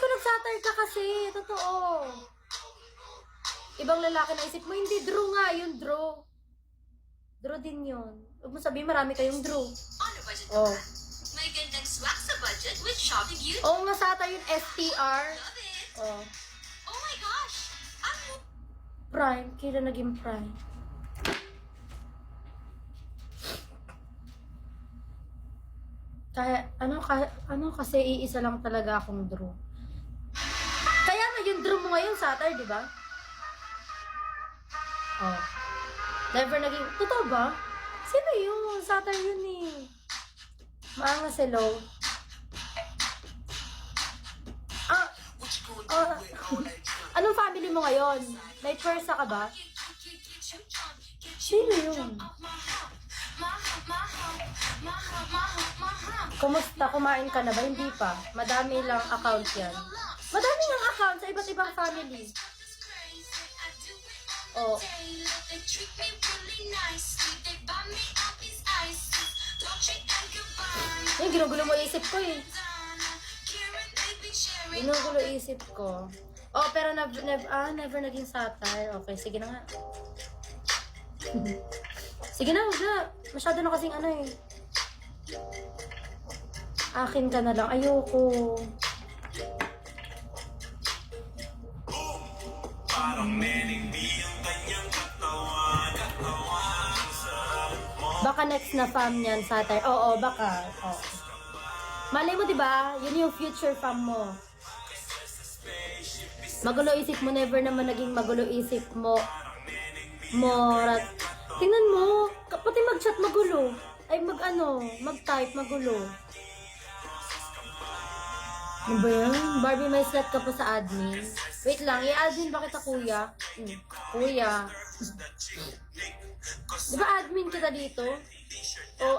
ko nag-satire ka kasi. Totoo. Ibang lalaki na isip mo, hindi, draw nga yun, draw. Draw din yun. Huwag mo sabihin, marami kayong draw. On a budget Oh. naman. May gandang swag sa budget with Shopping Beauty. Oo nga, satire yun, STR. Love it. Oh. Oh my gosh. Ang Prime. Kailan naging prime? Ano kasi iisa lang talaga akong draw. Kaya nga yung draw mo ngayon, satire, di ba? Oh. Never naging... Totoo ba? Sino yun? Satire yun eh. Maanga si Lo. Anong family mo ngayon? May persa ka ba? Sino yun? Kumusta? Kumain ka na ba? Hindi pa. Madami lang account yan. Madami lang account sa iba't ibang family. Oh. Yung ginugulo mo isip ko eh. Ginugulo isip ko. Oh, pero never naging satire. Okay, sige na nga. Sige na, huwag na. Masyado na kasing ano eh. Akin ka na lang. Ayoko. Parang menindi ang kanyang katawan Baka next na fam niyan, satire. Oo, baka. Oo. Malay mo, diba? Yun yung future fam mo. Magulo isip mo, never naman naging magulo isip mo. Morat. Tingnan mo, pati mag-chat magulo. Ay mag-type magulo. Ano ba yan? Barbie, may slot ka pa sa admin. Wait lang, i-admin ba kita, kuya? Kuya. Di ba admin kita dito? O